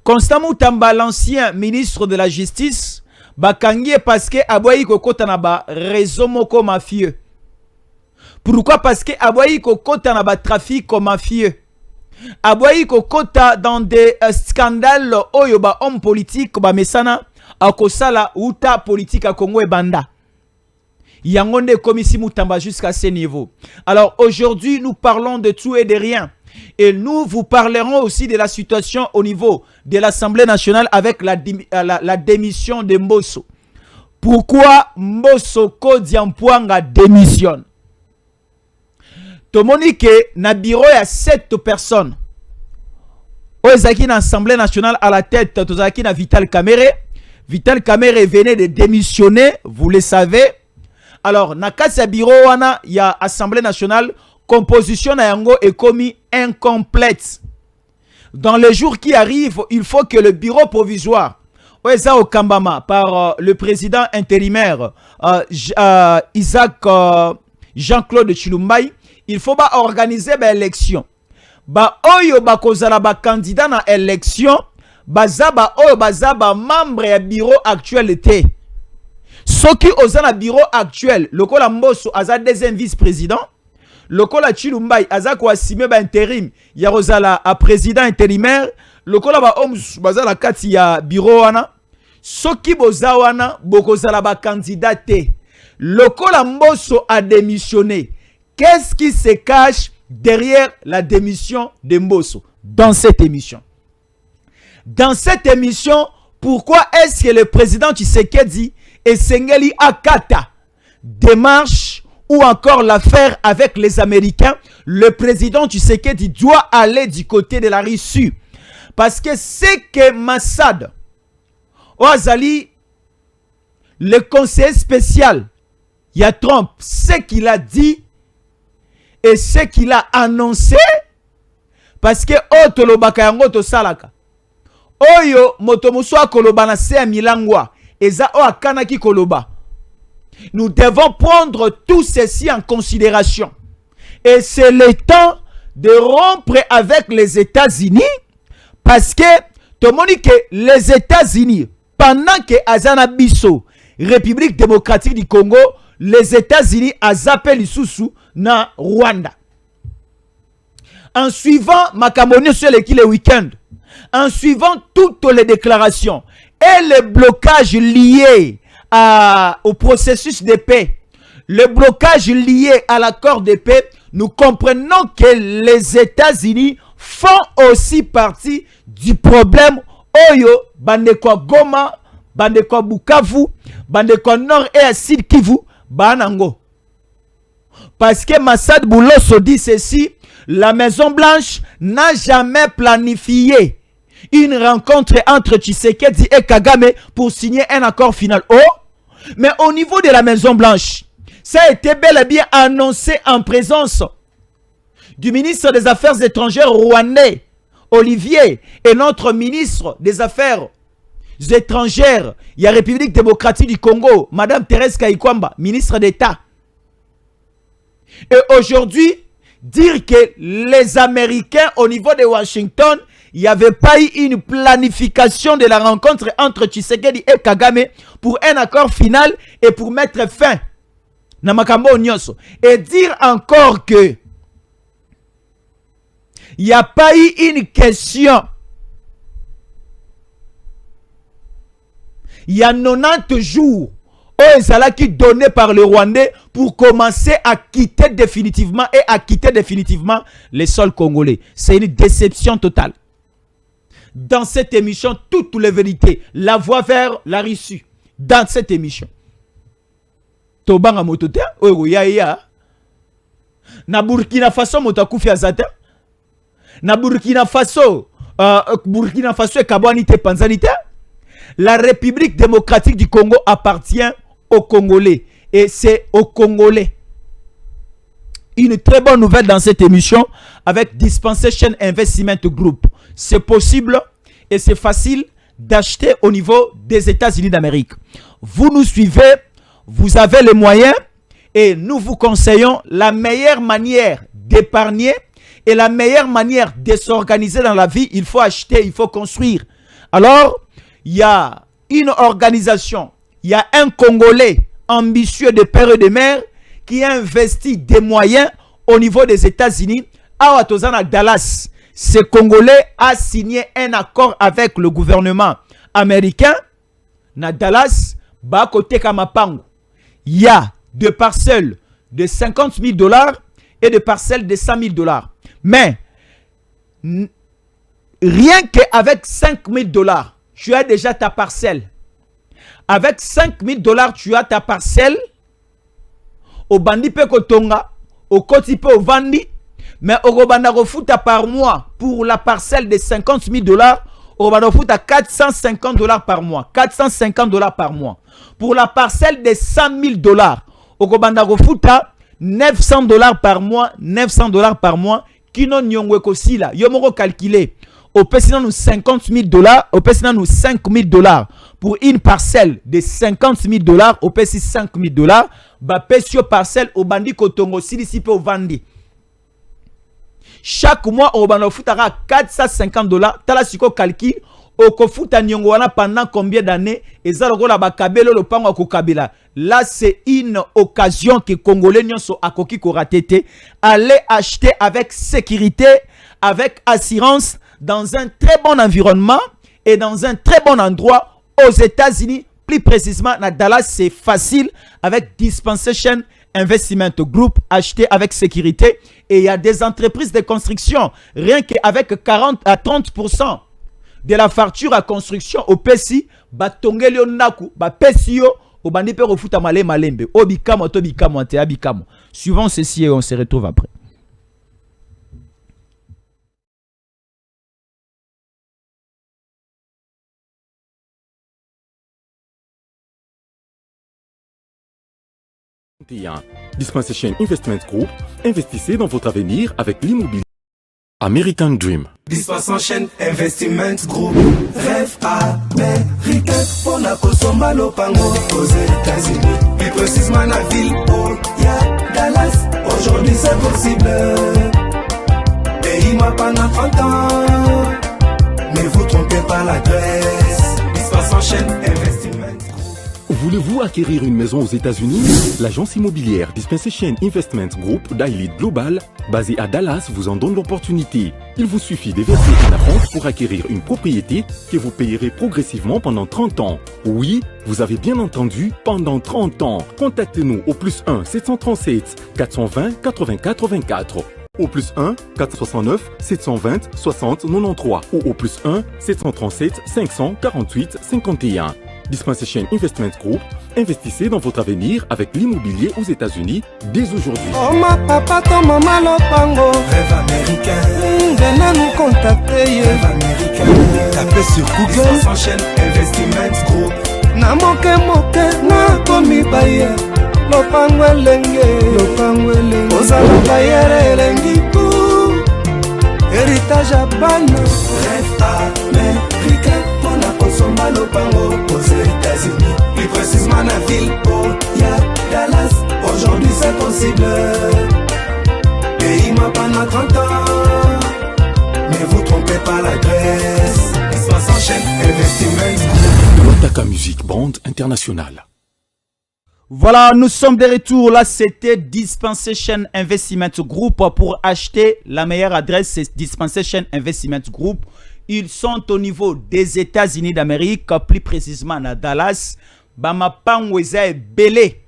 Constant Moutamba, l'ancien ministre de la Justice, bakangi parce que aboyi kokota na ba réseau moko mafieux. Pourquoi? Parce que aboyi kokota na ba trafic mafieux. Aboyi kokota dans des scandales oyo ba homme politique ba mesana akosala uta politique à Congo et banda. Yangonde komisi Moutamba jusqu'à ce niveau. Alors aujourd'hui, nous parlons de tout et de rien. Et nous vous parlerons aussi de la situation au niveau de l'Assemblée nationale avec la démission de Mbosso. Pourquoi Mbosso Kodiampuanga démissionne? Tomonique, na bureau, il y a 7 personnes. Ozaki na Assemblée nationale à la tête, Tozaki na Vital Kamerhe. Vital Kamerhe venait de démissionner, vous le savez. Alors, na kasa bureau wana, il y a Assemblée nationale, composition na yango est commis incomplète. Dans les jours qui arrivent, il faut que le bureau provisoire, Oeza Okambama, par le président intérimaire Isaac Jean-Claude Chilumbaï, il faut organiser l'élection. Oyo bakozala ba candidat na élection, bazaba oyo bazaba membre ya bureau actuel était. Soki ozana bureau actuel, lokola Mbosso aza deuxième vice-président, lokola Chilumbaï aza ko assumer ba intérim, ya rozala a président intérimaire, lokola ba homme bazala kati ya bureau wana, soki boza wana bokozala ba candidat te. Lokola Mbosso a démissionné. Qu'est-ce qui se cache derrière la démission de Mbosso dans cette émission? Dans cette émission, pourquoi est-ce que le président Tshisekedi et Sengeli Akata démarche ou encore l'affaire avec les Américains? Le président Tshisekedi doit aller du côté de la Russie. Parce que c'est que Massad Ouazali, le conseiller spécial, il y a Trump, ce qu'il a dit et ce qu'il a annoncé, parce que Otolobaka yango to salaka. Oyo motomuswa koloba na se milangwa eza o akanaki koloba. Nous devons prendre tout ceci en considération. Et c'est le temps de rompre avec les États-Unis, parce que que les États-Unis, pendant que Azana Bisso, République démocratique du Congo, les États-Unis a zappé l'Issoussou na Rwanda. En suivant Makamoni sur le week-end, en suivant toutes les déclarations et les blocages liés au processus de paix, le blocage lié à l'accord de paix, nous comprenons que les États-Unis font aussi partie du problème Oyo, Bandekwa Goma, Bandekwa Bukavu, Bandekwa Nord et Sud Kivu, Banango. Parce que Massad Boulosso dit ceci, la Maison Blanche n'a jamais planifié une rencontre entre Tshisekedi et Kagame pour signer un accord final. Oh, mais au niveau de la Maison Blanche, ça a été bel et bien annoncé en présence du ministre des Affaires étrangères rwandais, Olivier, et notre ministre des Affaires étrangères, il y a République démocratique du Congo, Madame Thérèse Kayikwamba, ministre d'État. Et aujourd'hui, dire que les Américains au niveau de Washington, il n'y avait pas eu une planification de la rencontre entre Tshisekedi et Kagame pour un accord final et pour mettre fin na makambo nyonso. Et dire encore que il n'y a pas eu une question. Il y a 90 jours qui donné par le Rwandais pour commencer à quitter définitivement les sols congolais. C'est une déception totale. Dans cette émission, toutes les vérités, la voie vers la Russie. Dans cette émission. Tobanga motote, na Burkina Faso motakufi azata. Na Burkina Faso et Kabwanite Panzanite. La République démocratique du Congo appartient aux Congolais. Et c'est aux Congolais. Une très bonne nouvelle dans cette émission avec Dispensation Investment Group. C'est possible et c'est facile d'acheter au niveau des États-Unis d'Amérique. Vous nous suivez, vous avez les moyens et nous vous conseillons la meilleure manière d'épargner et la meilleure manière de s'organiser dans la vie. Il faut acheter, il faut construire. Alors, il y a une organisation, il y a un Congolais ambitieux de père et de mère qui a investi des moyens au niveau des États-Unis. À Dallas, ce Congolais a signé un accord avec le gouvernement américain. Na Dallas, ba côté Kamapango, il y a des parcelles de 50 000 $ et des parcelles de 100 000 $. Mais rien qu'avec 5 000 $, tu as déjà ta parcelle. Avec 5 000 $, tu as ta parcelle. Au bandi pe kotonga, au koti pe au vandi. Mais au robanda refuta par mois pour la parcelle de 50 000 $, au robanda refuta 450 $ par mois. 450 $ par mois. Pour la parcelle de 100 000 $, au robanda refuta 900 $ par mois. 900 $ par mois. Kino nyongwe kosila. Yomoko calculé. Au pesina nous 50 000 $, au pesina nous 5 000 $ pour une parcelle de 50 000 $, au pessi 5 000 $, ba pesio parcelle au bandi kotongo sili sipe au vandi. Chaque mois au bandi futara 450 $, tala siko calcul, au kofuta nyongo wana pendant combien d'années, et ça la bakabelo le pango akokabela. Là c'est une occasion que Congolais nyonso akoki koratete, aller acheter avec sécurité, avec assurance, dans un très bon environnement et dans un très bon endroit aux États-Unis, plus précisément à Dallas, c'est facile avec Dispensation Investment Group, acheter avec sécurité. Et il y a des entreprises de construction, rien qu'avec 40 à 30% de la facture à construction au PSI, batongelio naku, ba pesio, au bandi pe refuta male malembe, obikamo, tobikamo, ante abikamo. Suivons ceci et on se retrouve après. Dispensation Investment Group, investissez dans votre avenir avec l'immobilier. American Dream. Dispensation Investment Group, rêve américain pour la Kosomba Lopango aux États-Unis. Plus précisément la ville où y'a Dallas. Aujourd'hui c'est possible. Pays moi pendant 30 ans. Ne vous trompez pas l'adresse. Dispensation Investment. Voulez-vous acquérir une maison aux États-Unis? L'agence immobilière Dispensation Investment Group d'Elite Global, basée à Dallas, vous en donne l'opportunité. Il vous suffit de verser une avance pour acquérir une propriété que vous payerez progressivement pendant 30 ans. Oui, vous avez bien entendu, pendant 30 ans. Contactez-nous au +1 737 420 84 24. Au +1 469 720 60 93 ou au +1 737 548 51. Dispensation Investment Group, investissez dans votre avenir avec l'immobilier aux États-Unis dès aujourd'hui. Oh ma papa, ton maman Lopango, rêve américain. Venez nous contacter, rêve américain. Tapez sur Google, Dispensation Investment Group. Na moke na komi baye. Lopango elenge, ozala baye elengi pou. Héritage à ban, rêve américain. Kosomba Lopango aux États-Unis, plus précisément la ville où y'a Dallas. Aujourd'hui c'est possible. Pays m'a pendant 30 ans. Ne vous trompez pas l'adresse. Dispensation Investment. Lotaka Music Band International. Voilà, nous sommes de retour. Là, c'était Dispensation Investment Group. Pour acheter, la meilleure adresse, c'est Dispensation Investment Group. Ils sont au niveau des États-Unis d'Amérique, plus précisément à Dallas. Bamapangweza est belé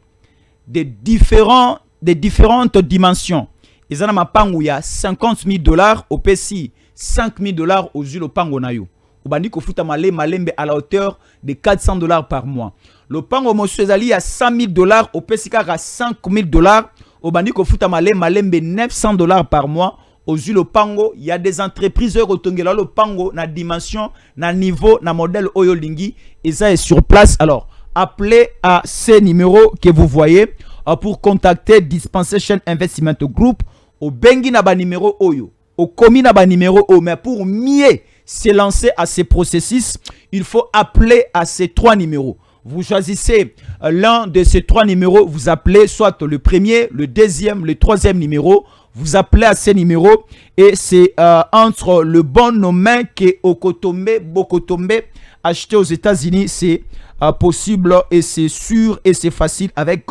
de différentes dimensions. Ils ont un 50 000 $ au PSI, 5 000 $ aux yeux au Pangonayo. Au bandi kofuta malembe à la hauteur de 400 $ par mois. Le Pango Monsieur Zali a 100 000 $ au PSI à 5 000 $. Au bandi kofuta malembe 900 $ par mois. Aux yeux le Pango, il y a des entreprises rotongela le Pango na dimension, na niveau, na modèle Oyolingi et ça est sur place. Alors, appelez à ces numéros que vous voyez pour contacter Dispensation Investment Group au Bengi na ba numéro Oyo, au Komi na ba numéro Oyo. Mais pour mieux se lancer à ces processus, il faut appeler à ces 3 numéros. Vous choisissez l'un de ces 3 numéros, vous appelez soit le premier, le deuxième, le troisième numéro. vous appelez à ces numéros et c'est entre le bon nommé que Okotombe, Bokotombe, acheté aux États-Unis, c'est possible et c'est sûr et c'est facile avec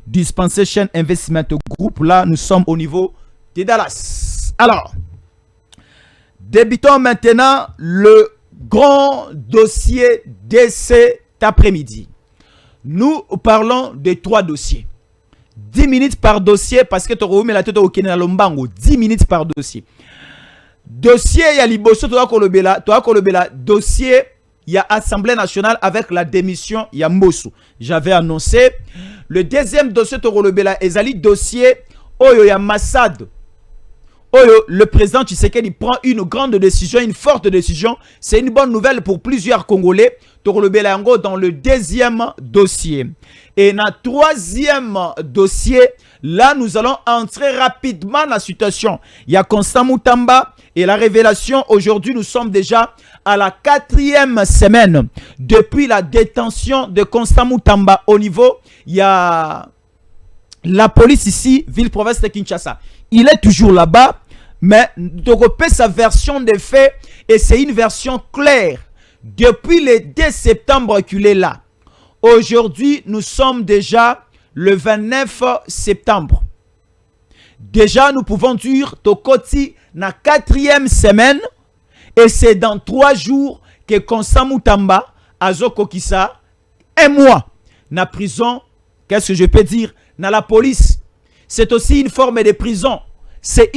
Dispensation Investment Group. Là, nous sommes au niveau de Dallas. Alors, débutons maintenant le grand dossier de cet après-midi. Nous parlons de 3 dossiers. 10 minutes par dossier parce que tu as la tête au Kenya Lombango. 10 minutes par dossier. Dossier, il y a Liboso, tu as Kolobela. Dossier, il y a Assemblée nationale avec la démission, il y a Mbosso. J'avais annoncé. Le deuxième dossier, tu as Kolobela, Ezali dossier, Oyo, il y a Massad. Oyo, le président Tshisekedi prend une grande décision, une forte décision. C'est une bonne nouvelle pour plusieurs Congolais. Le Belango dans le deuxième dossier. Et dans le troisième dossier, là, nous allons entrer rapidement dans la situation. Il y a Constant Moutamba et la révélation. Aujourd'hui, nous sommes déjà à la 4e semaine depuis la détention de Constant Moutamba. Au niveau, il y a la police ici, ville-province de Kinshasa. Il est toujours là-bas, mais de repérer sa version des faits et c'est une version claire. Depuis le 2 septembre qu'il est là. Aujourd'hui, nous sommes déjà le 29 septembre. Déjà, nous pouvons dire Tokoti na 4e semaine et c'est dans 3 jours que Constant Moutamba Azokokisa 1 mois na prison. Qu'est-ce que je peux dire? Na la police. C'est aussi une forme de prison. C'est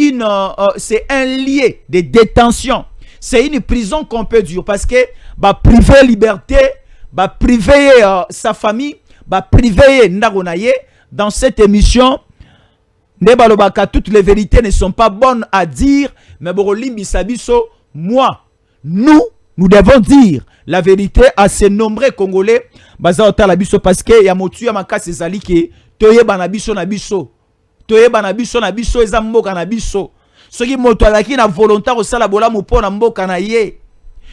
un lieu de détention. C'est une prison qu'on peut dire parce que bah priver liberté, bah priver sa famille, bah priver Ndagonaye. Dans cette émission, toutes les vérités ne sont pas bonnes à dire, mais Borolimbi Sabiso, moi, nous devons dire la vérité à ces nombreux Congolais. Bazata la biso parce que ya motu ya makasi ezali ke toye banabiso na biso. Toye banabiso na biso ezamboka na biso. Soki moto alaki na volontaire au sala bola mpo na mboka na ye.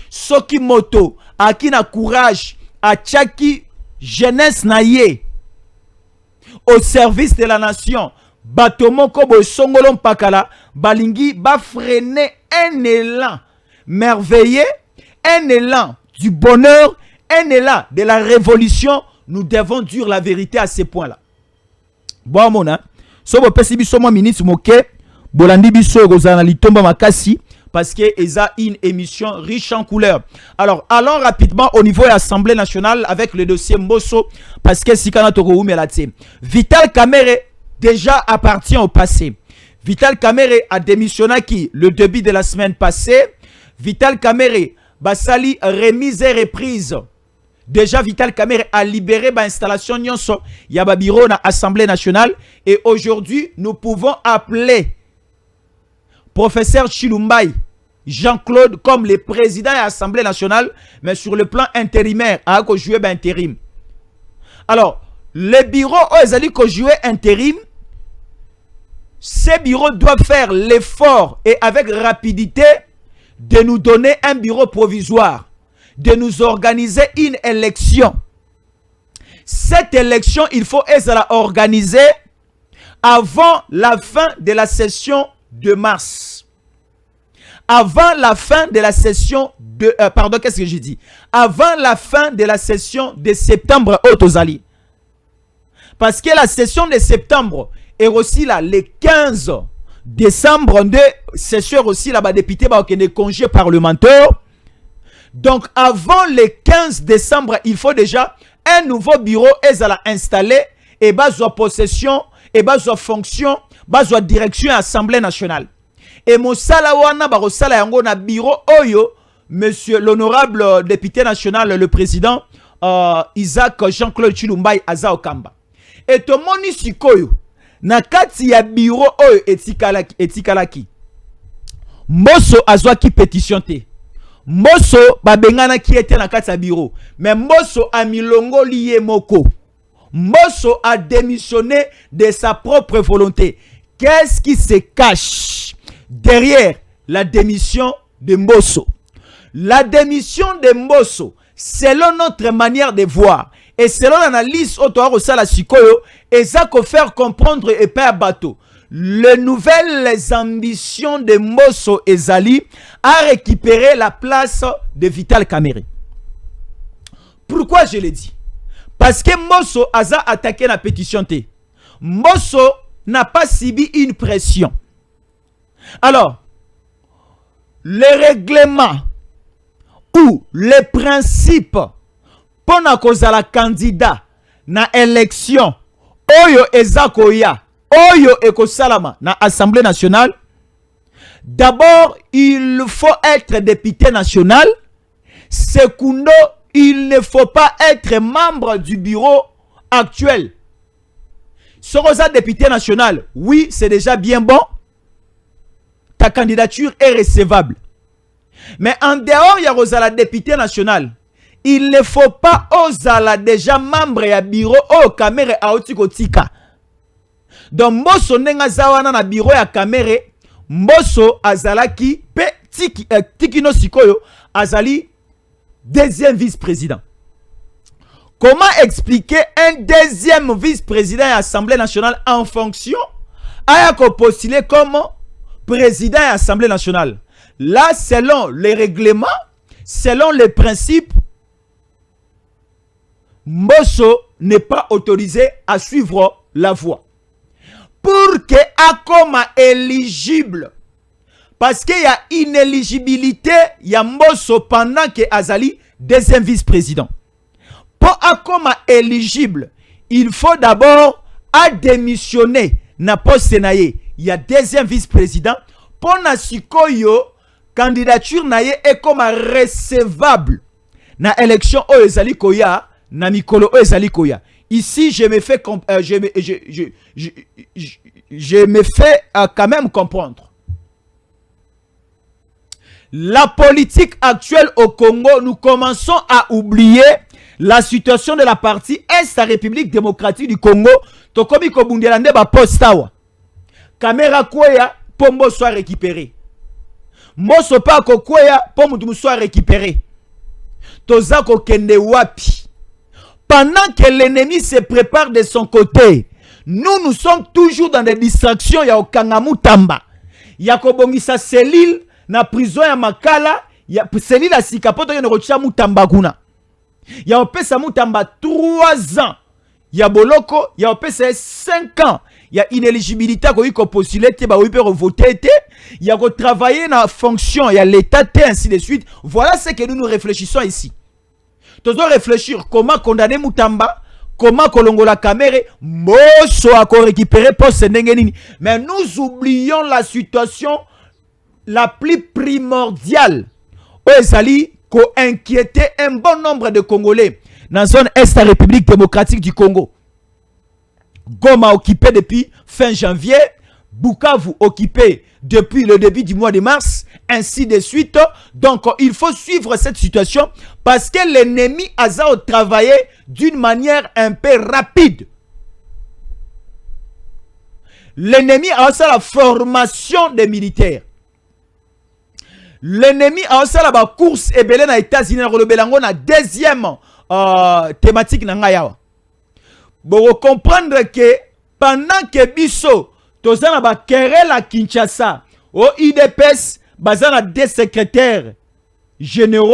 Soki moto aki na courage a tchaki jeunesse na ye au service de la nation. Batomo kobo songolo mpakala balingi ba freiner un élan merveilleux, un élan du bonheur, un élan de la révolution. Nous devons dire la vérité à ces points-là. Bon mona, sobo pesi biso mo ministre moke bolandi biso kozana litomba makasi parce que eza une émission riche en couleurs. Alors, allons rapidement au niveau de l'Assemblée nationale avec le dossier Mbosso parce que Sikana Toko Umelate. Vital Kamerhe déjà appartient au passé. Vital Kamerhe a démissionné qui le début de la semaine passée. Vital Kamerhe basali remise et reprise. Déjà Vital Kamerhe a libéré l'installation Nyonso Yababiro na Assemblée nationale et aujourd'hui nous pouvons appeler professeur Chilumbai Jean-Claude comme le président de l'Assemblée nationale, mais sur le plan intérimaire, à jouer intérim. Alors, les bureaux où jouer intérim, ces bureaux doivent faire l'effort et avec rapidité de nous donner un bureau provisoire, de nous organiser une élection. Cette élection, il faut la organiser avant la fin de la session de mars. Avant la fin de la session de... pardon, qu'est-ce que j'ai dit? Avant la fin de la session de septembre au Tozali. Parce que la session de septembre est aussi là, le 15 décembre, de session aussi là-bas, député, qui est congé parlementaire. Donc, avant le 15 décembre, il faut déjà un nouveau bureau installé et base de possession, et base de fonction, base de direction à l'Assemblée nationale. Et mon salawana barosala yango na bureau oyo monsieur l'honorable député national le président Isaac Jean-Claude Chilumbai Aza Okamba. Et to moni sikoyo na kati ya bureau oyo etikalaki. Mbosso azwa ki pétition te. Mbosso babengana ki était na kati ya bureau. Mais Mbosso a milongo lié moko. Mbosso a démissionné de sa propre volonté. Qu'est-ce qui se cache derrière la démission de Mbosso? La démission de Mbosso, selon notre manière de voir et selon l'analyse autour de la Sikoyo, et ça qu'on faire comprendre et pas bateau. les nouvelles ambitions de Mbosso ezali à récupérer la place de Vital Kamerhe. Pourquoi je l'ai dit? Parce que Mbosso a attaqué la pétition T. Mbosso n'a pas subi une pression. Alors, les règlements ou les principes pour na kozala candidat na élection oyo ezakoya oyo ekosalama na Assemblée nationale, d'abord il faut être député national. Secundo, il ne faut pas être membre du bureau actuel. Sorosa député national, oui, c'est déjà bien bon. Ta candidature est recevable. Mais en dehors, il y a Rosala député national. Il ne faut pas Osala déjà membre ya bureau au Kamerhe aotikotika. Donc Mbosso nenga zawana na bureau ya Kamerhe, Mbosso azalaki pe tikino sikoyo azali deuxième vice-président. Comment expliquer un deuxième vice-président à l'Assemblée nationale en fonction à postuler comme président à l'Assemblée nationale? Là, selon les règlements, selon les principes, Mbosso n'est pas autorisé à suivre la voie. Pour que Akoma éligible, parce qu'il y a inéligibilité, il y a Mbosso pendant que Azali, deuxième vice-président. Pour Akoma éligible, il faut d'abord à démissionner na poste naye. Il y a deuxième vice-président. Pour na sikoyo, candidature naye est comme recevable na élection o ezali koya na mikolo o ezali koya. Ici, je me fais quand même comprendre. La politique actuelle au Congo, nous commençons à oublier la situation de la partie Est de la République démocratique du Congo. Tokomi Kobundelande ba postawa. Caméra Kouya, pour Mbosso soit récupéré. Mbosso pas Kouya, pour Mbosso soit récupéré. Tozako Kende Wapi. Pendant que l'ennemi se prépare de son côté, nous sommes toujours dans des distractions. Il y a Okangamu Tamba. Il y a Kobongisa Selil, na prison ya Makala. Il y a Selil à Sikapoto, il y a Rocha Mutamba Guna. Il y a Opesa Mutamba 3 ans. Il y a Boloko, il y a Opesa 5 ans. Il y a inéligibilité qui est postulée, il peut voter, il y a travailler dans la fonction, il y a l'État, ainsi de suite. Voilà ce que nous réfléchissons ici. Nous devons réfléchir comment condamner Mutamba, comment Kolongola Kamerhe, Mbosso a récupéré poste Nengenini. Mais nous oublions la situation la plus primordiale. Ezali qui inquiétait un bon nombre de Congolais dans la zone Est de la République démocratique du Congo. Goma occupé depuis fin janvier, Bukavu occupé depuis le début du mois de mars, ainsi de suite. Donc, il faut suivre cette situation parce que l'ennemi a travaillé d'une manière un peu rapide. L'ennemi a aussi la formation des militaires. L'ennemi a aussi la course et belé na États-Unis na deuxième thématique na ngayawa. Vous comprendre que pendant que Bisso tozana ba querelle à Kinshasa au IDPS bazana des secrétaires généraux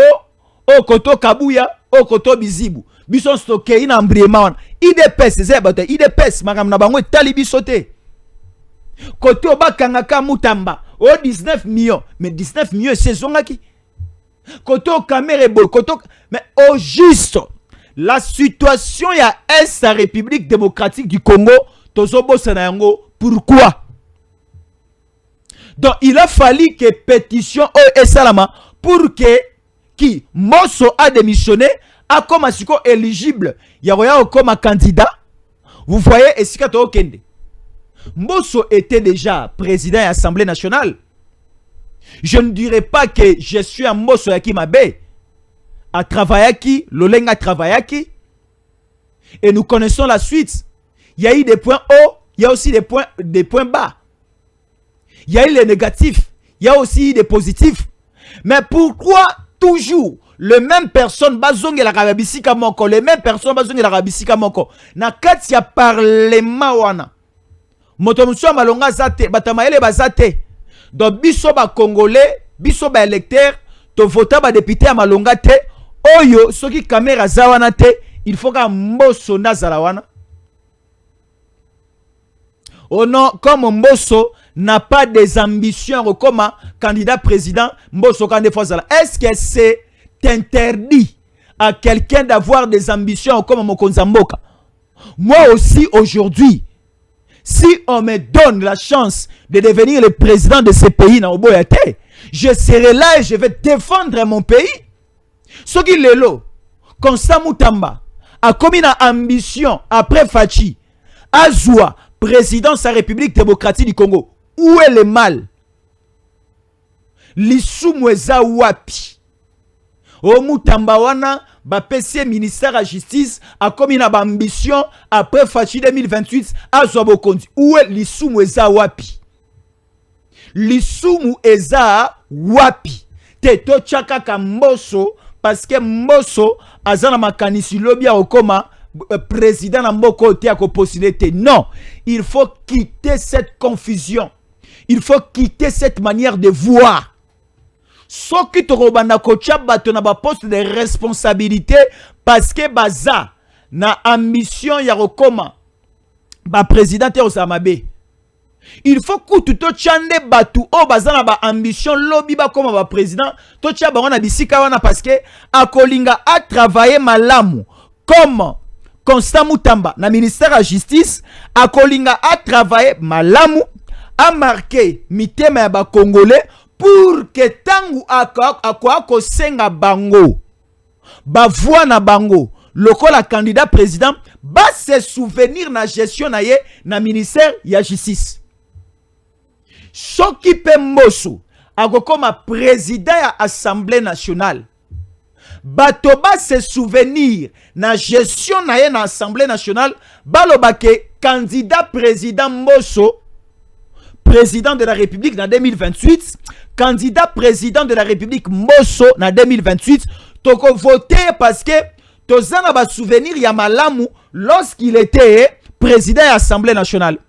au Koto Kabuya au Koto Bizibu Bisso stocké ina mbriema IDPS zebata IDPS magam na bango tali bisote Koto bakangaka Mutamba au 19 millions mais 19 millions c'est zongaki Koto Kamerhe boy Koto mais au juste la situation y a Est la République démocratique du Congo tozobo senayango. Pourquoi? Donc il a fallu que pétition et salama pour que qui Mbosso a démissionné a comme asiko éligible yaroya comme candidat. Vous voyez esika to okende. Mbosso était déjà président de l'Assemblée nationale. Je ne dirais pas que je suis un Mbosso yaki mabe. A travaillé qui, Loleng a travaillé qui, et nous connaissons la suite. Il y a eu des points hauts, il y a aussi des points bas. Il y a eu les négatifs, il y a aussi eu des positifs. Mais pourquoi toujours les mêmes personnes bazong la rabisika moko, les mêmes personnes bazong la rabisika moko na katia parlement wana. moto musu malonga zate batamayele bazate donc biso ba congolais biso ba électeur to vota ba député ya malonga te oyo soki caméra zawana te il faut ka Mbosso nazala wana. Oh non, comme Mbosso n'a pas des ambitions comme candidat président, Mbosso Kandefozala. Est-ce que c'est interdit à quelqu'un d'avoir des ambitions comme Mokonza Mboka? Moi aussi aujourd'hui, si on me donne la chance de devenir le président de ce pays dans Oboyate, je serai là et je vais défendre mon pays. Ce qui est là, Constant Moutamba a commis une ambition après Fachi, Azoua, président de la République démocratique du Congo. Où est le mal? Lisumweza wapi? O Moutamba wana ba PC ministère à justice a commis une ambition après Fachi 2028 Azoua Bokondi. Où est Lisumweza wapi? Lisumu eza wapi? Teto chaka ka Mbosso parce que Mbosso azana makanisi lobby a okoma président na mboko te a possibilité. Non, il faut quitter cette confusion. Il faut quitter cette manière de voir. Ce qui te robanda kocha bato na ba poste de responsabilité parce que baza na ambition ya okoma ba président te osamabe. Il faut que tu te chande batu o bazana ba ambition lobby ba comme ba président to tia ba wana bisika wana parce que akolinga a travailler malamu comme Constant Moutamba na ministère à justice akolinga a travailler malamu a marqué mitema ya ba congolais pour que tangu akwa ko senga bango ba voix na bango lokola candidat président ba se souvenir na gestion na ye na ministère ya justice. Soki pe Mbosso comme président ya Assemblée nationale bato ba se souvenir na gestion na ye na Assemblée nationale baloba ke candidat président Mbosso président de la République dans 2028 candidat président de la République Mbosso dans 2028 toko voter parce que tozana ba souvenir ya malamu lorsqu'il était président de l'Assemblée nationale.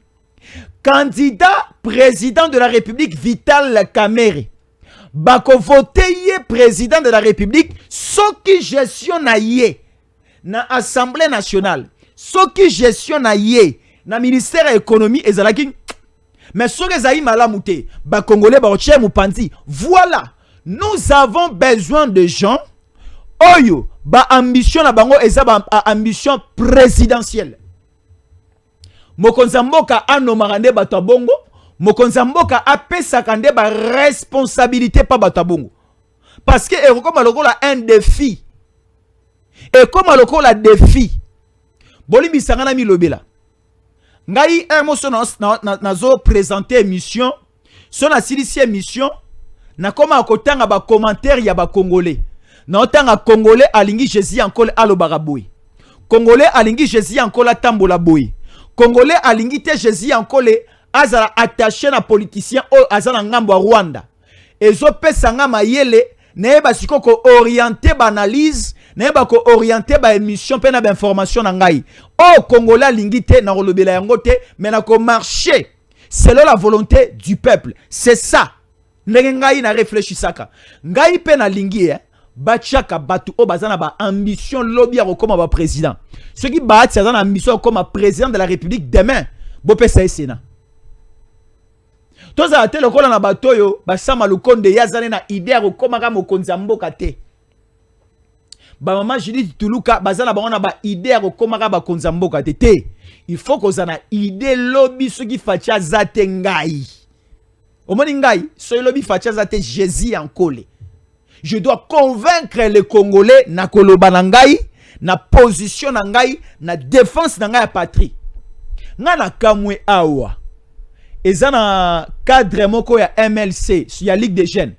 Candidat président de la République Vital Kamerhe bako voté yé président de la République ce qui gestionne yé na Assemblée nationale ce qui gestionne yé na ministère de l'économie et zalaki mais ce que zaï malamouté ba congolais ba oche mupandi. Voilà, nous avons besoin de gens oyo ba ambition na bango eza ba ambition présidentielle. Mokonza Mboka anomarande bato bongo, Mokonza Mboka apesaka nde ba responsabilité pa bato bongo. Parce que ekoma lokola un défi. Ekoma lokola défi. Bolimi sangana mi lobela. Ngai emoso nazo présenter émission, so na silisi émission, na koma akotanga ba commentaire ya ba congolais. Na otanga congolais alingi Jésus ankole alobaka boy. Congolais alingi Jésus ankole tambola boy. Congolais alingi te Jésus ankole azala attaché na politicien o azala ngambo wa Rwanda. Ezo pesa nga mayele neba siko ko orienter ba analyse, neba ko orienter ba émission pe na ba information na ngai. O Congolais alingi te na kolobela yango te, mais na ko marcher selon la volonté du peuple. C'est ça. Ngai na réfléchisaka. Ngai pe na lingi bachaka batu o bazana ba ambition lobby ya comme ba président. Ceux qui battent c'est une ambition comme président de la République demain. Bo pesa esena. Toza ate lokola na batoyo ba sama lukonde yazane na idée comme ka Mokonza Mboka te. Ba maman Judith Tuluka bazana ba ona ba idée comme ka ba Konza Mboka te. Il faut que zana idée lobby ceux qui facha zate ngai. Omoni ngai, so lobby facha zate Jésus en kole. Je dois convaincre les Congolais na koloba na ngai, na position na ngai, na défense na ngai ya patrie. Nga na kamwe awa. Eza na cadre moko ya MLC, ya Ligue des Jeunes.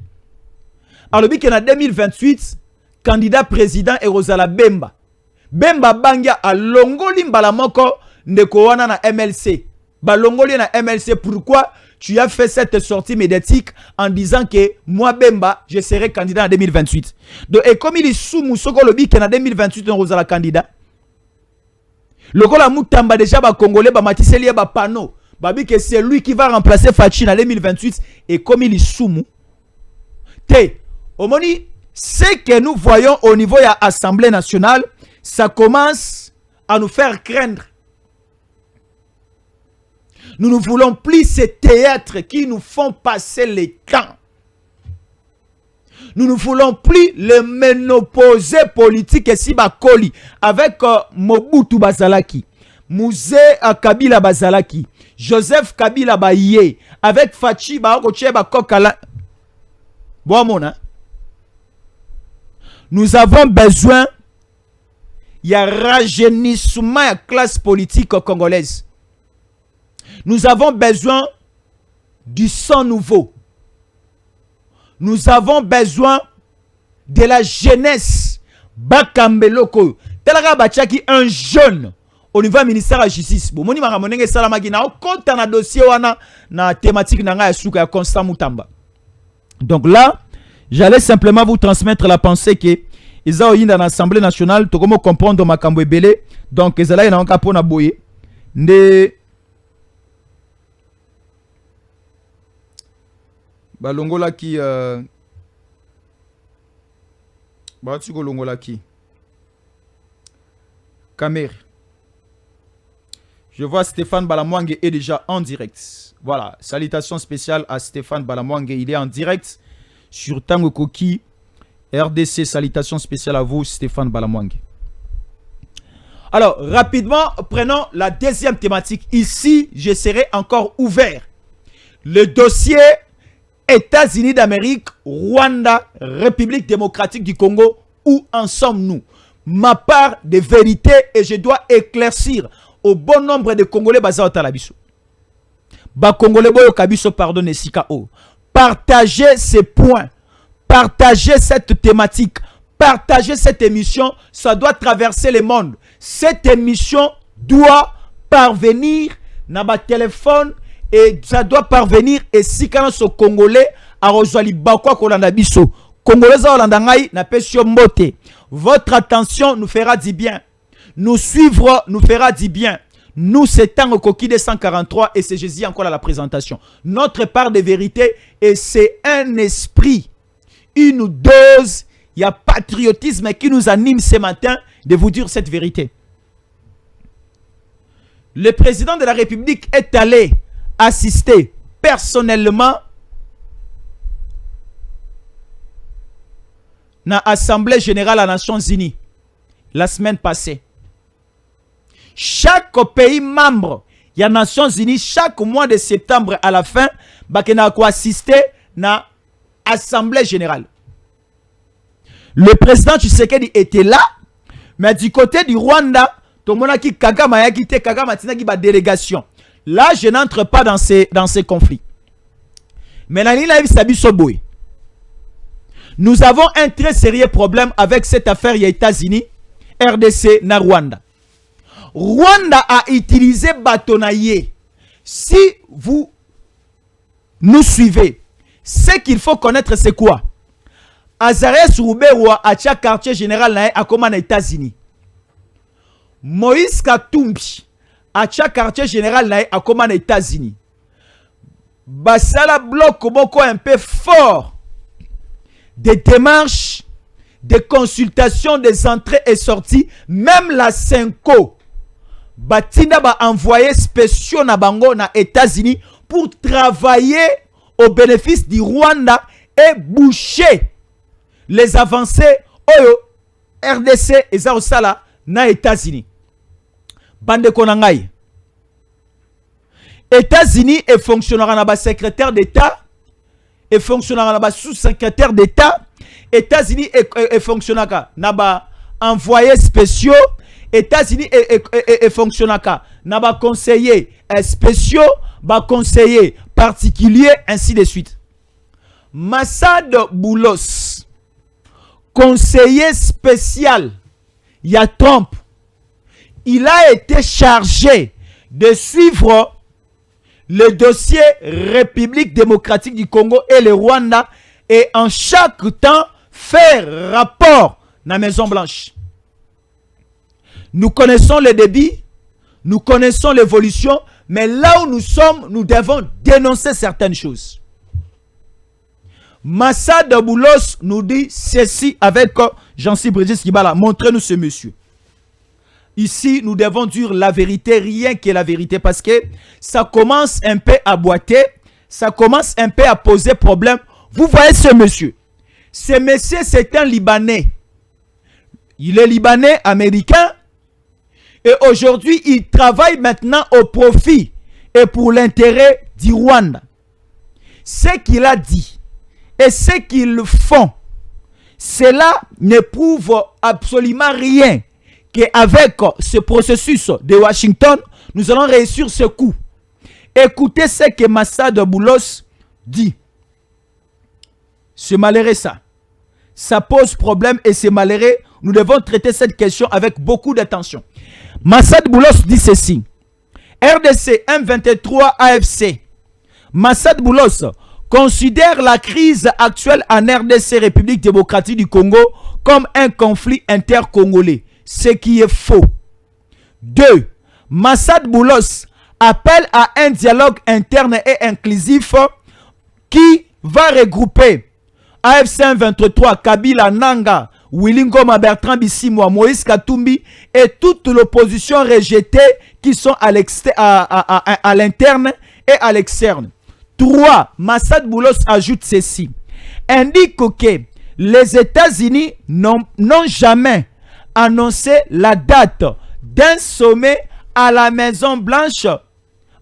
Alors bi ke na 2028, candidat président Erozala Bemba. Bemba bangia alongoli mbala moko ndeko wana na MLC. Ba longoli na MLC pourquoi? Tu as fait cette sortie médiatique en disant que moi Bemba, je serai candidat en 2028. Donc, et comme il est sous Moussoko Lobi qui est en 2028, on a candidat. Le Kola Moutamba déjà ba Congolais ba matiseli ba panneau. babi que c'est lui qui va remplacer Fachi en 2028 et comme il est soumou. Omoni, ce que nous voyons au niveau de l'Assemblée nationale, ça commence à nous faire craindre. Nous ne voulons plus ces théâtres qui nous font passer le temps. Nous ne voulons plus le ménopausé politique et Sibakoli avec Mobutu Bazalaki, Mouzé Kabila Bazalaki, Joseph Kabila Baye, avec Fachi Baokoche Bakokala. Bon, mon, hein? Nous avons besoin, il y a rajeunissement de la classe politique congolaise. Nous avons besoin du sang nouveau. Nous avons besoin de la jeunesse. Bakambeloko. Telaka Bachaki, un jeune au niveau du ministère de la Justice. Bon, moni maramonenge salamaki na compte na dossier wana na thématique nanga ya suka ya Constant Mutamba. Donc là, j'allais simplement vous transmettre la pensée que ils ont eu dans l'Assemblée nationale, tout comme comprendre makambo ebele. Donc ils allaient na kapona boye. Ne balongola ki Batiko longola ki Kamer. Je vois Stéphane Balamwange est déjà en direct. Voilà, salutations spéciales à Stéphane Balamwange, il est en direct sur Tango Koki RDC. Salutations spéciales à vous Stéphane Balamwange. Alors, rapidement, prenons la deuxième thématique. Ici, je serai encore ouvert. Le dossier États-Unis d'Amérique, Rwanda, République démocratique du Congo, où en sommes-nous? Ma part de vérité et je dois éclaircir au bon nombre de Congolais basés au Talabiso. Ba Congolais boyo kabiso pardonne Sikao. Partagez ces points, partagez cette thématique, partagez cette émission, ça doit traverser le monde. Cette émission doit parvenir na ba téléphone et ça doit parvenir et si quand ce Congolais a rejoint bakwa kolanda biso. Congolais olanda ngai na pesio mbote. Votre attention nous fera du bien. Nous suivre nous fera du bien. Nous, c'est Tango Koki de 143 et c'est Jésus encore à la présentation. Notre part de vérité et c'est un esprit, une dose, il y a patriotisme qui nous anime ce matin de vous dire cette vérité. Le président de la République est allé assister personnellement na Assemblée Générale des Nations Unies la semaine passée. Chaque pays membre des Nations Unies, chaque mois de septembre à la fin, bakena ko assister na Assemblée Générale. Le président Tshisekedi était là, mais du côté du Rwanda, tout le monde qui Kagame a quitté Kagame tina ki ba délégation. Là, je n'entre pas dans ces conflits. Mais nous avons un très sérieux problème avec cette affaire des États-Unis, RDC, na Rwanda. Rwanda a utilisé bâtonnier. Si vous nous suivez, ce qu'il faut connaître, c'est quoi? Azarès Rouberoua a tcha quartier général à comment aux États-Unis. Moïse Katumbi a tcha quartier général à comment aux États-Unis. Basala bloc beaucoup un peu fort. Des démarches, des consultations, des entrées et sorties, même la Senko. Batinda ba envoyé spéciaux na bango na États-Unis pour travailler au bénéfice du Rwanda et boucher les avancées oyo RDC et Zaosala na États-Unis. Bande konangai. États-Unis et fonctionnera na ba secrétaire d'État et fonctionnera na ba sous-secrétaire d'État. États-Unis et fonctionnera na ba envoyés spéciaux. États-Unis et fonctionnaka n'a pas conseiller spéciaux, pas conseiller particulier, ainsi de suite. Massad Boulos, conseiller spécial, il y a Trump, il a été chargé de suivre le dossier République démocratique du Congo et le Rwanda et en chaque temps faire rapport dans la Maison Blanche. Nous connaissons le débit, nous connaissons l'évolution, Mais là où nous sommes, nous devons dénoncer certaines choses. Massad Boulos nous dit ceci avec Jean-Cy Brigitte Kibala. Montrez-nous ce monsieur. Ici, nous devons dire la vérité, rien que la vérité, parce que ça commence un peu à boiter, ça commence un peu à poser problème. Vous voyez ce monsieur. Ce monsieur, c'est un Libanais. Il est Libanais, américain. Et aujourd'hui, il travaille maintenant au profit et pour l'intérêt du Rwanda. Ce qu'il a dit et ce qu'ils font, cela ne prouve absolument rien qu'avec ce processus de Washington, nous allons réussir ce coup. Écoutez ce que Massad Boulos dit. C'est malheureux ça. Ça pose problème et c'est malheureux. Nous devons traiter cette question avec beaucoup d'attention. Massad Boulos dit ceci. RDC M23 AFC. Massad Boulos considère la crise actuelle en RDC, République démocratique du Congo, comme un conflit intercongolais. Ce qui est faux. 2. Massad Boulos appelle à un dialogue interne et inclusif qui va regrouper AFC M23, Kabila, Nanga, Willingoma, Bertrand Bisimwa, Moïse Katumbi et toute l'opposition rejetée qui sont à l'interne et à l'externe. 3. Massad Boulos ajoute ceci. Indique que les États-Unis n'ont jamais annoncé la date d'un sommet à la Maison Blanche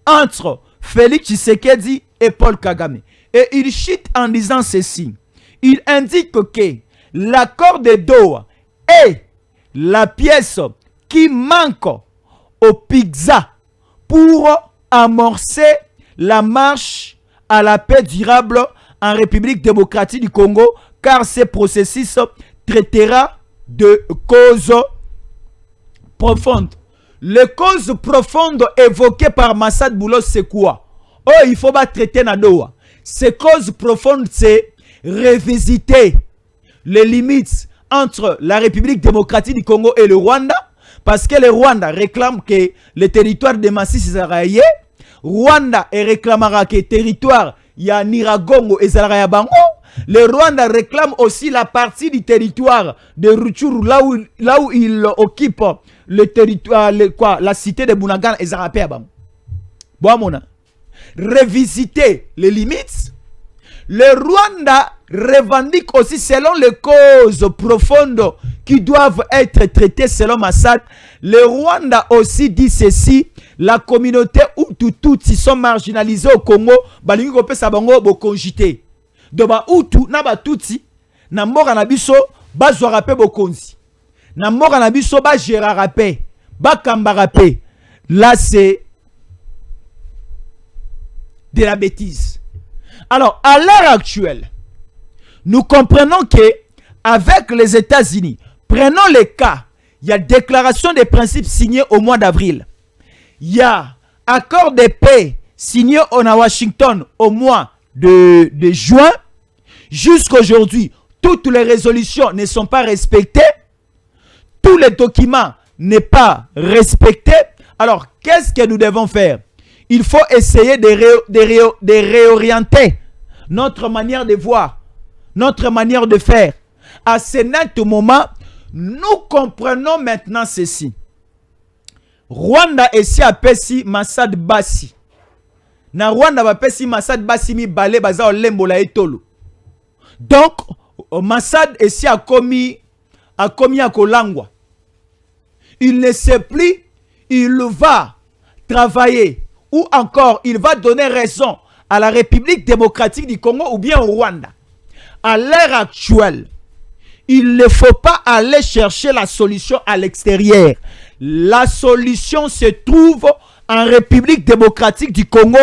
entre Félix Tshisekedi et Paul Kagame. Et il chute en disant ceci. Il indique que l'accord de Doha est la pièce qui manque au pizza pour amorcer la marche à la paix durable en République démocratique du Congo, car ce processus traitera de causes profondes. Les causes profondes évoquées par Massad Boulos, c'est quoi? Oh, il faut pas traiter na Doha. Ces causes profondes, c'est revisiter les limites entre la République démocratique du Congo et le Rwanda, parce que le Rwanda réclame que le territoire de Masisi Zaraye, Rwanda réclamera que le territoire ya Niragongo et Zaraye Bango. Le Rwanda réclame aussi la partie du territoire de Rutshuru, là où il occupe le territoire, la cité de Bunagana et Zarape Bango. Bon, revisiter les limites. Le Rwanda revendique aussi selon les causes profondes qui doivent être traitées selon Massad. Le Rwanda aussi dit ceci. La communauté Hutu sont marginalisés au Congo. Balingi kopesa bango bokongité. De ba Hutu na ba Tutsi na mboka na biso bazwa pe bokonzi. Na mboka na biso ba gérera pe, ba kambara pe. Là c'est de la bêtise. Alors, à l'heure actuelle, nous comprenons que avec les États-Unis, prenons le cas, il y a déclaration des principes signée au mois d'avril. Il y a accord de paix signé à Washington au mois de juin. Jusqu'à aujourd'hui, toutes les résolutions ne sont pas respectées. Tous les documents ne sont pas respectés. Alors, qu'est-ce que nous devons faire? Il faut essayer de réorienter notre manière de voir, notre manière de faire. À ce net moment, nous comprenons maintenant ceci. Rwanda esi apesi Massad Bassi. Na Rwanda bapesi Massad Bassi mi balé baza olembo la etolo. Donc, Massad esi a commis à kolangwa. Il ne sait plus, il va travailler ou encore il va donner raison à la République démocratique du Congo ou bien au Rwanda. À l'heure actuelle, il ne faut pas aller chercher la solution à l'extérieur. La solution se trouve en République démocratique du Congo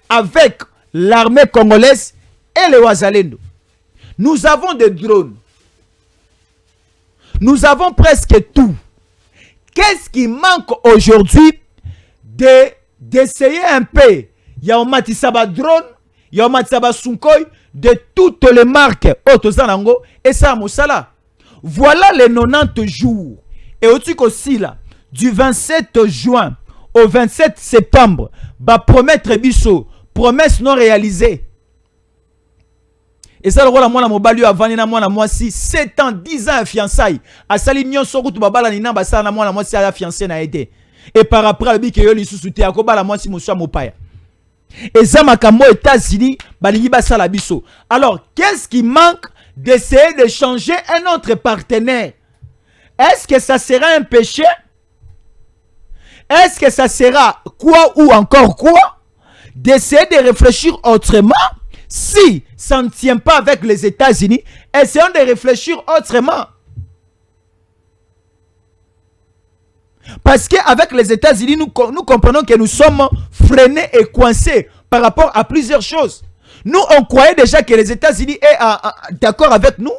avec l'armée congolaise et les Wazalendo. Nous avons des drones. Nous avons presque tout. Qu'est-ce qui manque aujourd'hui d'essayer un peu? Il y a un Matisaba drone, il y a un Matisaba Sunkoi, de toutes les marques Otozanango et ça Moussala. Voilà les 90 jours. Et au-dessus aussi là, du 27 juin au 27 septembre, va promettre biso, promesse non réalisée. Et ça, le rôle à moi, la mobile, avant, il y a moi, 7 ans, 10 ans, fiançailles. À Salignon, sur route, babala, nina, basa, na moi, si à la fiancée n'a été. Et par après, le bique, il y a eu sous-souté, à quoi, la moi, si monsieur Mopaya. Et ça, ma camo, États-Unis, balingi, basa, la biso. Alors, qu'est-ce qui manque d'essayer de changer un autre partenaire? Est-ce que ça sera un péché? Est-ce que ça sera quoi ou encore quoi? D'essayer de réfléchir autrement? Si ça ne tient pas avec les États-Unis, essayons de réfléchir autrement. Parce qu'avec les États-Unis, nous comprenons que nous sommes freinés et coincés par rapport à plusieurs choses. Nous, on croyait déjà que les États-Unis est d'accord avec nous.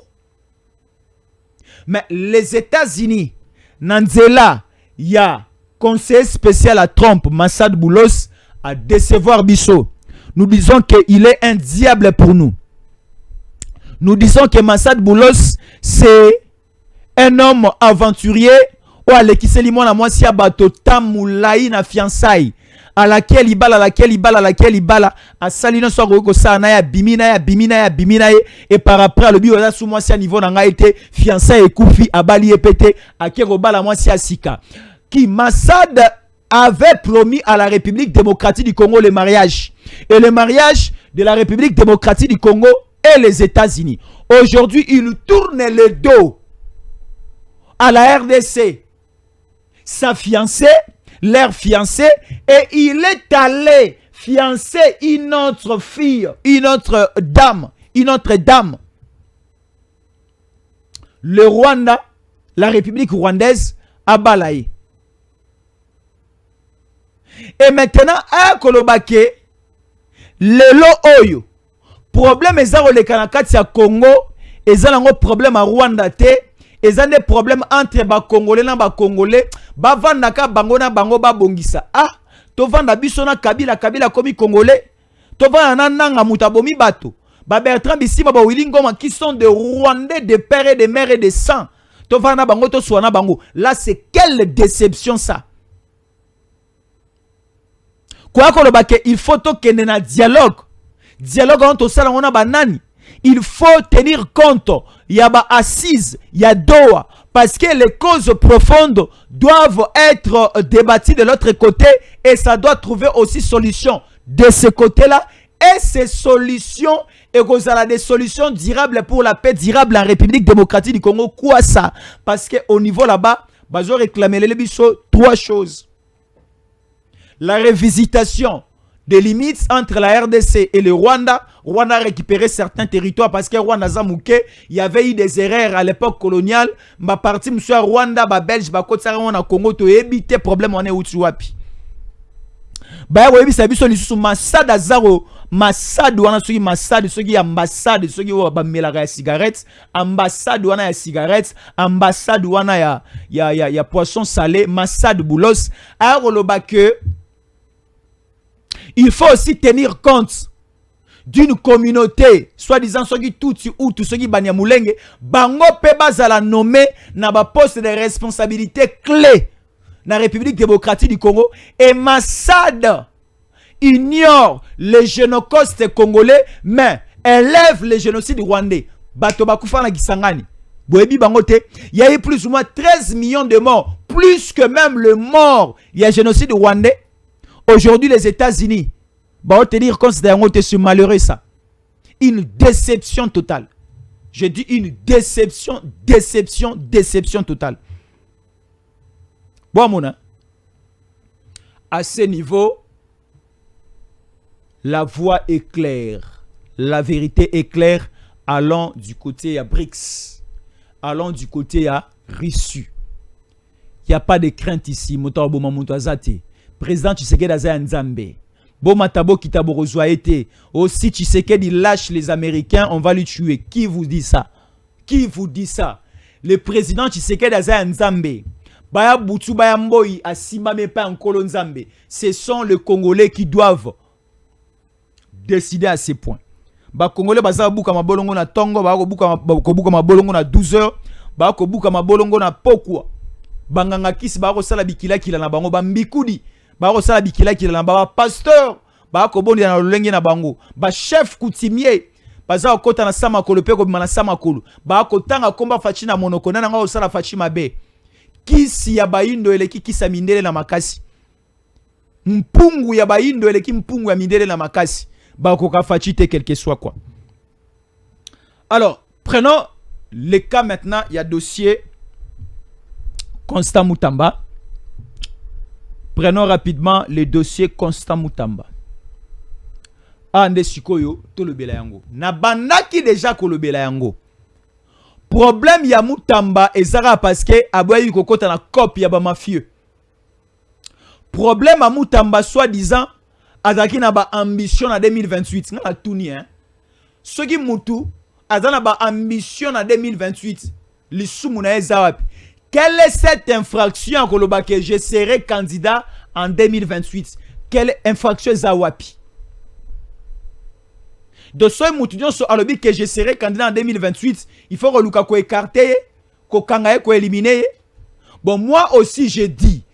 Mais les États-Unis, Nanzela, il y a conseiller spécial à Trump, Massad Boulos, à décevoir Bissot. Nous disons qu'il est un diable pour nous. Nous disons que Massad Boulos, c'est un homme aventurier ou à l'équisseli moi la moitié bateau tamoulaï na fiançailles à laquelle il bala, à salino so ko sa na ya bimina et par après le bio sous moi à niveau na été fiançailles et koufi abali epete à kero bala moi à sika qui Massad avait promis à la République démocratique du Congo le mariage. Et le mariage de la République démocratique du Congo et les États-Unis. Aujourd'hui, il tourne le dos à la RDC, sa fiancée, leur fiancée, et il est allé fiancer une autre fille, une autre dame. Le Rwanda, la République rwandaise, a balayé. Et maintenant, à Kolobake, lelo oyo, problème ezaro le kanakati ya Congo, ezalo problème à Rwanda te, ezalo des problèmes entre ba Congolais na ba Congolais, ba vandaka bango na bango ba bongisa. Ah, to vanda biso na Kabila komi Congolais, to vanda nanga mutabomi bato, ba Bertrand Bisimba ba Willy Ngoma qui sont des Rwandais de père et de mère et de sang. To vanda bango to soana bango. Là c'est quelle déception ça. Quoi que il faut qu'il y ait un dialogue. Dialogue entre ça on a banani. Il faut tenir compte. Il y a des assises, il y a Doha. Parce que les causes profondes doivent être débattues de l'autre côté et ça doit trouver aussi solution de ce côté-là. Et ces solutions, et vous avez des solutions durables pour la paix durable en République démocratique du Congo. Quoi ça? Parce qu'au niveau là-bas, ils ont réclamé les biso 3 choses. La revisitation des limites entre la RDC et le Rwanda. Rwanda a récupéré certains territoires parce que Rwanda Zamouké, il y avait eu des erreurs à l'époque coloniale. Ma partie monsieur Rwanda, ba Belge, ba Côte d'Ivoire, na Congo, to éviter problème on est outu wapi. Ba oui ça biso lisusu Massad Azaro, Massad wana soki Massad soki ambassade soki ba melaka ya cigarette, ambassade wana ya cigarette, ambassade wana ya poisson salé, Massad Boulos a roloba que il faut aussi tenir compte d'une communauté, soi-disant ceux qui touti ou tous ceux qui banyamulenge, bango pe bazala nommé na ba poste de responsabilité clé na République démocratique du Congo et Massad ignore le génocide congolais mais élève le génocide rwandais. Bato bakufa na Kisangani. Boebi bangote, il y a eu plus ou moins 13 millions de morts, plus que même le mort, il y a génocide rwandais. Aujourd'hui, les États-Unis, bah, tenir compte de ce malheureux ça. Une déception totale. Je dis une déception totale. Bon, mon à ce niveau, la voie est claire. La vérité est claire. Allons du côté à BRICS. Allons du côté à Rissu. Il n'y a pas de crainte ici. Président Tshisekedi Aza Nzambe. Bon matabo kitabo rozwa été. Aussi Tshisekedi lâche les Américains, on va le tuer. Qui vous dit ça? Qui vous dit ça? Le président Tshisekedi Aza Nzambe. Baya Boutou Baya Mboyi Asimba me pas en Kolo Nzambe. Ce sont les Congolais qui doivent décider à ces points. Ba Congolais baza buka mabolongo na tongo, ba ko buka mabolongo na 12 heures, ba ko buka mabolongo na pokwa. Banganga kisi ba ko sala bikila kila na bango ba mbikudi. Bako sala bikila ki ba pasteur, bako bondi na lolenge na bango, ba chef coutumier, baza kota na sama kolo pe ko na sama kolo, bako tanga komba fachi na monoko na nga osala fachi mabe. Kisi ya baindo eleki kisa mindele na makasi. Mpungu ya baindo eleki mpungu ya mindele na makasi. Bako ka fachi te quel que soit quoi. Alors, prenons le cas maintenant, il y a dossier Constant Moutamba. Prenons rapidement le dossier Constant Moutamba. Ande sikoyo to le bela yango. Na bandaki déjà ko le bela yango. Problème ya Moutamba ezara parce que aboyi kokota na copie ya ba mafieux. Problème à Moutamba soi-disant azaki na ba ambition na 2028 ngala tuni hein. Soki mutu azana ba ambition en 2028 lisumu na ezawapi. Quelle est cette infraction que je serai candidat en 2028? Quelle infraction ezawapi? De ce mutu so alobi que je serai candidat en 2028, il faut reluka ko écarter, ko kangaye ko éliminer. Bon moi aussi je dis,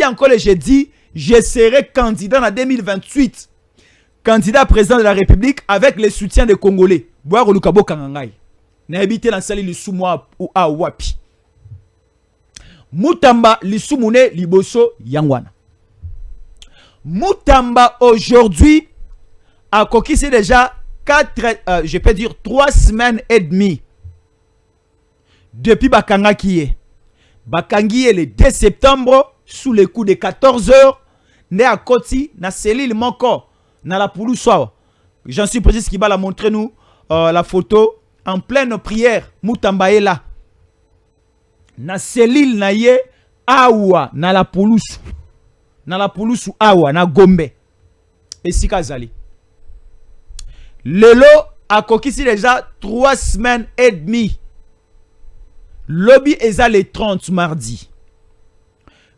encore et je dis, je serai candidat en 2028. Candidat président de la République avec le soutien des Congolais. Boire le kabo kangangai. Na habité dans sali lisumwa ou a wapi. Moutamba lisumune liboso yangwana. Moutamba aujourd'hui a conquis déjà 3 semaines et demie depuis Bakanga Kiye. Bakangi le 2 septembre sous les coups de 14 heures. Né à Koti na cellule manko na la Poulousoa. J'en suis précis qui va la montrer nous la photo en pleine prière. Moutamba est là. Na cellule na ye awa na la Poulousu. Na la Poulousu awa na Gombe. Et Sikazali. Lelo a conquis déjà 3 semaines et demie. Lobby est le 30 mardi.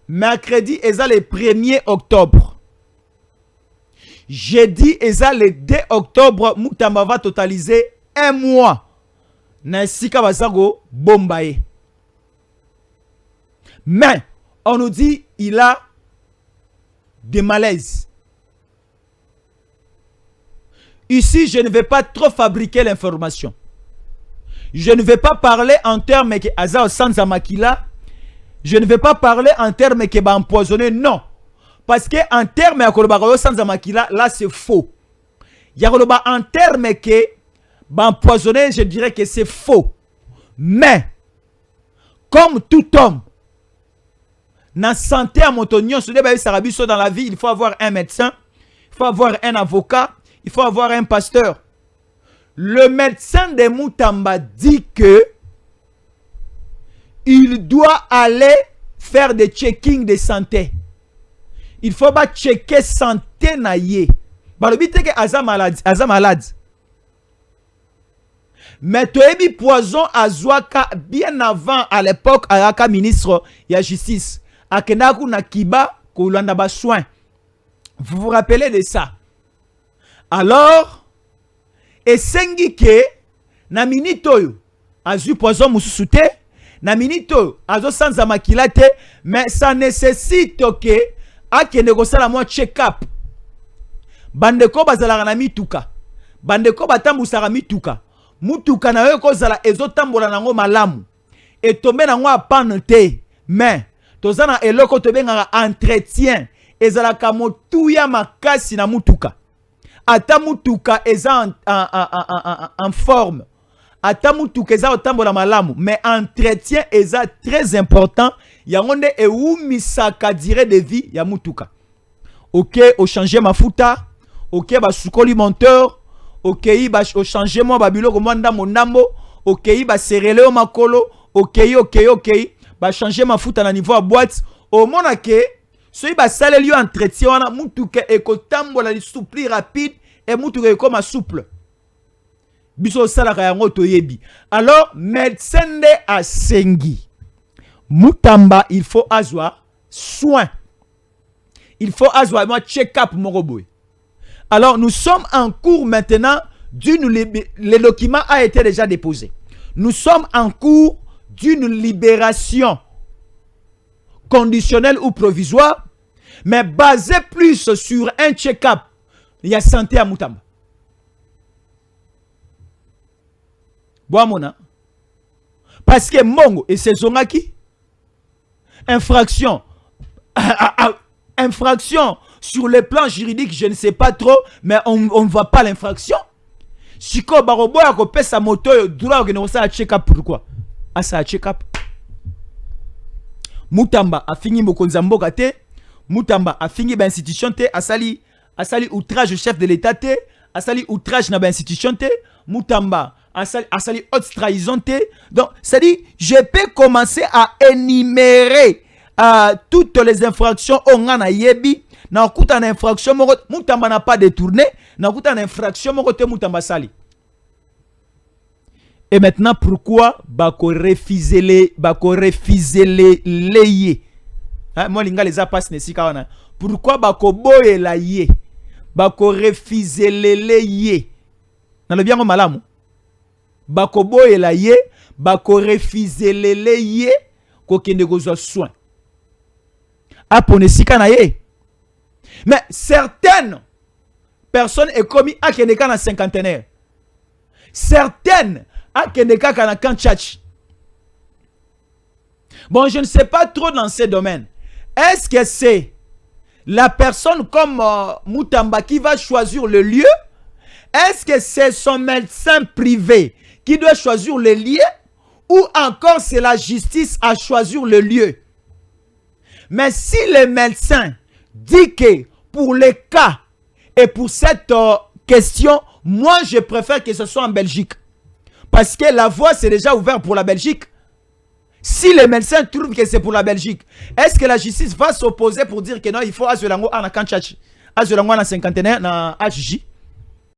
Mercredi est le 1er octobre. Jeudi est le 2 octobre. Moutamba va totaliser 1 mois. Na sika bazago bombaye. Mais on nous dit il a des malaises. Ici, je ne vais pas trop fabriquer l'information. Je ne vais pas parler en termes que Azao Sanza Makila. Je ne vais pas parler en termes que va empoisonner. Non. Parce que en termes de Sanza Makila, là c'est faux. Il y a en termes que va empoisonner, je dirais que c'est faux. Mais, comme tout homme, dans la santé à Montognon, dans la vie, il faut avoir un médecin, il faut avoir un avocat, il faut avoir un pasteur. Le médecin de Moutamba dit que il doit aller faire des checkings de santé. Il faut pas checker santé naïe. Bah le but est que Aza malade. Mais Toebi Poison Azwaka bien avant à l'époque Ayaka ministre de la justice. Akenaku na kiba kolanda ba soin. Vous vous rappelez de ça? Alors, et sengi ke na minito azu Poison mususute na minito azo sanza makila te, mais ça nécessite que akende kosala mo check-up. Bandeko bazala na mituka. Bandeko batambusaka mituka. Mutuka na yo kozala ezotambola nango malamu. Et tombe nango apane te. Mais tozana eloko tobengaka entretien. Ezalaka motuya makasi na mutuka. Ata mutuka eza en forme. Ata mutuka eza otambola malamu. Mais entretien eza très important. Yangonde eumisaka durée de vie ya mutuka. Ok, au changer mafuta. Ok, ba sukoli monteur. Ok, ba au changer mo babilo ko mwanda monambo. Ok, ba serele o makolo. Ok, ba changer mafuta na niveau à boîte. Au mona ke so ba saleli yo entretien wana mutuka ekotambola li souple rapide et mutuka ekoma souple. Biso salaka yango toyebi. Alors médecin de asengi. Moutamba, il faut avoir soin. Il faut avoir un check-up moroboy. Alors, nous sommes en cours maintenant le document a été déjà déposé. Nous sommes en cours d'une libération conditionnelle ou provisoire. mais basé plus sur un check-up. Il y a santé à Moutamba. Boamona. Parce que Mongo et ses zongaki. Infraction. Infraction. Sur le plan juridique, je ne sais pas trop, mais on ne voit pas l'infraction. Si ko barobo a kopé sa moto, droit que nous ça check-up pourquoi? Ah ça check-up. Moutamba a fini Mokonzambo te. Moutamba a fini ba institution te. Asali outrage au chef de l'État te. Asali outrage na ba institution te. Moutamba asali haute trahison te. Donc, ça dit, je peux commencer à énumérer toutes les infractions on a yebi. Na kuta na infraction Moutamba n'a pas détourné. Na kuta na infraction te Moutamba sali. Et maintenant, pourquoi bako refuser les yé? Moi, les apas ne si kawana. Pourquoi bako boye la yé? Bako refuser les yé? Dans le bien malamu. Bako boye la yé, bako refuser les yé, ko kende gozo soin. Apone si kana yé. Mais certaines personnes est commis à Keneka na cinquantenaire. Certaines à Keneka na Kanchach. Bon, je ne sais pas trop dans ces domaines. Est-ce que c'est la personne comme Moutamba qui va choisir le lieu? Est-ce que c'est son médecin privé qui doit choisir le lieu? Ou encore c'est la justice à choisir le lieu? Mais si le médecin dit que pour les cas et pour cette question, moi je préfère que ce soit en Belgique. Parce que la voie c'est déjà ouverte pour la Belgique. Si les médecins trouvent que c'est pour la Belgique, est-ce que la justice va s'opposer pour dire que non, il faut Azulango en Kanchach, Azulango en cinquantenaire, en HJ?